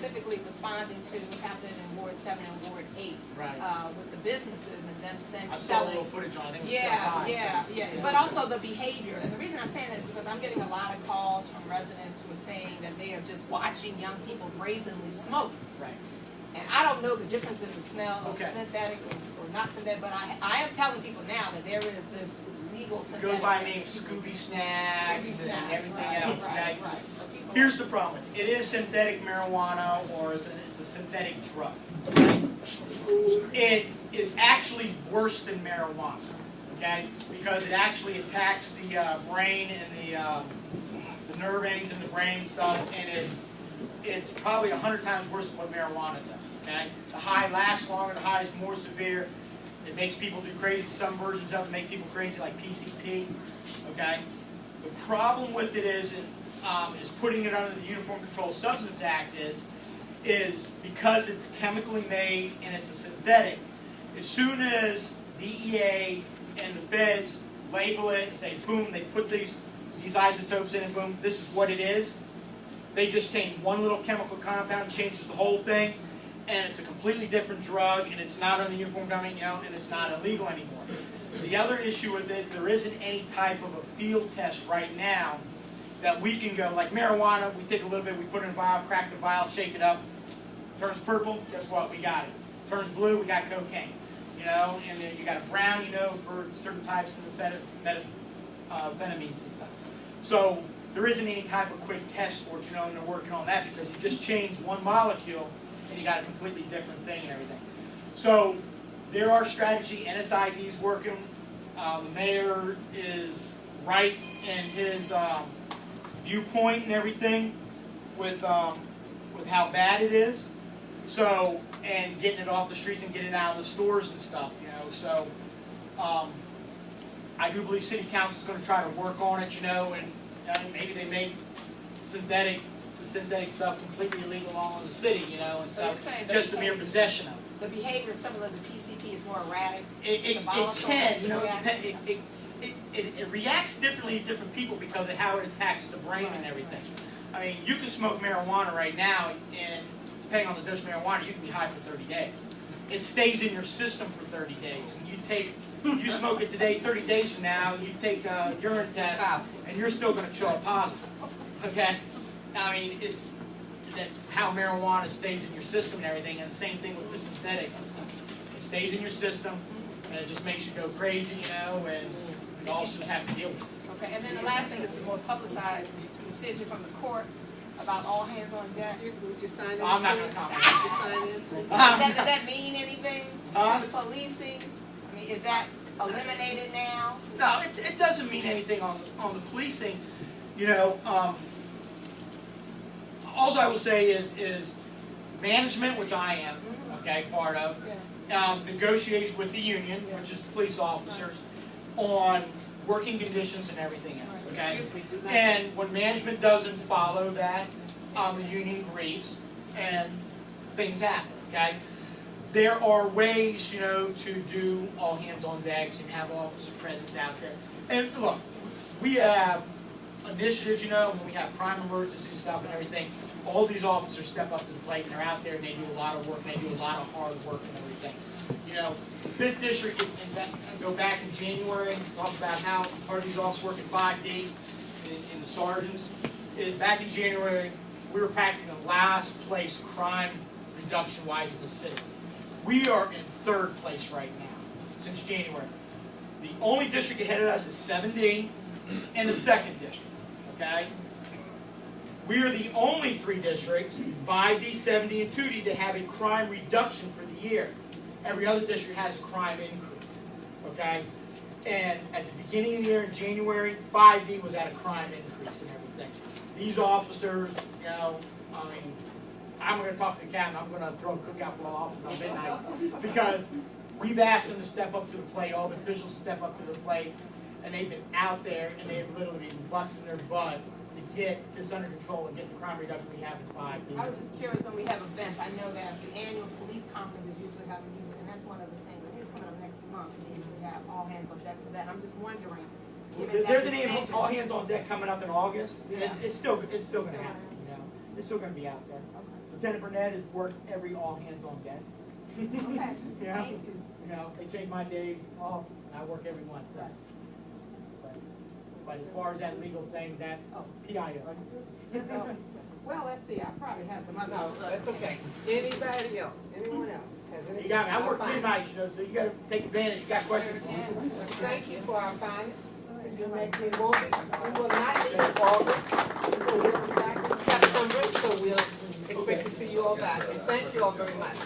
specifically responding to what's happening in Ward 7 and Ward 8 with the businesses and them selling. I saw a little footage on it. Yeah. But also the behavior. And the reason I'm saying that is because I'm getting a lot of calls from residents who are saying that they are just watching young people brazenly smoke. Right. And I don't know the difference in the smell of synthetic or not synthetic, but I am telling people now that there is this legal synthetic. Goes by the name Scooby Snacks and everything else. Right. So here's the problem. It is synthetic marijuana, or it's a synthetic drug. It is actually worse than marijuana, okay? Because it actually attacks the brain and the nerve endings in the brain and stuff, and it's probably 100 times worse than what marijuana does, okay? The high lasts longer, the high is more severe. It makes people do crazy. Some versions of it make people crazy, like PCP, okay? The problem with it is putting it under the Uniform Controlled Substance Act is because it's chemically made and it's a synthetic, as soon as DEA and the feds label it and say, boom, they put these isotopes in and boom, this is what it is, they just change one little chemical compound, changes the whole thing, and it's a completely different drug, and it's not on the uniform government, and it's not illegal anymore. The other issue with it, there isn't any type of a field test right now that we can go, like marijuana, we take a little bit, we put it in a vial, crack the vial, shake it up, turns purple, guess what, we got it. Turns blue, we got cocaine, and then you got a brown, for certain types of amphetamines and stuff. So there isn't any type of quick test for it, and they're working on that because you just change one molecule and you got a completely different thing and everything. So there are strategy, NSID is working, the mayor is right in his viewpoint and everything with how bad it is. So, and getting it off the streets and getting it out of the stores and stuff, So, I do believe City Council is going to try to work on it, and maybe they make synthetic stuff completely illegal all in the city, and stuff, just the mere possession of it. The behavior is similar to PCP is more erratic. It can, it reacts differently to different people because of how it attacks the brain and everything. I mean, you can smoke marijuana right now, and depending on the dose of marijuana, you can be high for 30 days. It stays in your system for 30 days. You smoke it today, 30 days from now, you take a urine test, and you're still going to show up positive. Okay? I mean, that's how marijuana stays in your system and everything, and the same thing with the synthetic stuff. It stays in your system, and it just makes you go crazy, and you also just have to deal with it. Okay, and then the last thing is a more publicized decision from the courts about all hands on deck. Excuse me, would you sign in? I'm not going to comment. Would you sign in? Does that mean anything to the policing? I mean, is that eliminated now? No, it doesn't mean anything on the policing. All I will say is management, which I am, okay, part of, negotiates with the union, which is the police officers, on working conditions and everything else, okay? And when management doesn't follow that, the union grieves, and things happen, okay? There are ways, to do all hands on decks and have officer presence out there. And look, we have initiatives, when we have crime emergency stuff and everything, all these officers step up to the plate and they're out there and they do a lot of work and they do a lot of hard work and everything. 5th District, go back in January and talk about how part of these officers work in 5D in the sergeants, is back in January, we were practically the last place crime reduction-wise in the city. We are in 3rd place right now, since January. The only district ahead of us is 7D and the 2nd district, okay? We are the only 3 districts, 5D, 7D, and 2D, that have a crime reduction for the year. Every other district has a crime increase, okay? And at the beginning of the year, in January, 5D was at a crime increase and everything. These officers, I mean, I'm going to talk to the captain. I'm going to throw a cookout for all officers on midnight because we've asked them to step up to the plate, all the officials to step up to the plate, and they've been out there and they've literally been busting their butt to get this under control and get the crime reduction we have in 5D. I was just curious, when we have events, I know that the annual police conference is usually having music, and that's one of the things. I think it's coming up next month. We usually have all hands on deck for that. I'm just wondering. There's an annual all hands on deck coming up in August. Yeah. It's still going to happen. It's still going to be out there. Okay. Lieutenant Burnett has worked every all hands on deck. Okay, You know? thank you. You know, they change my days off, and I work every one, so. But as far as that legal thing, that, PIO. Well, let's see, I probably have some No, others. that's okay. Anybody else? Anyone else? Has anything? You got me, I work Our midnight, you know, so you gotta take advantage, you got questions for me. finance. Thank you for our finance. See you next week. We will not meet in August. We will be back in September, so we'll expect to see you all back. And thank you all very much.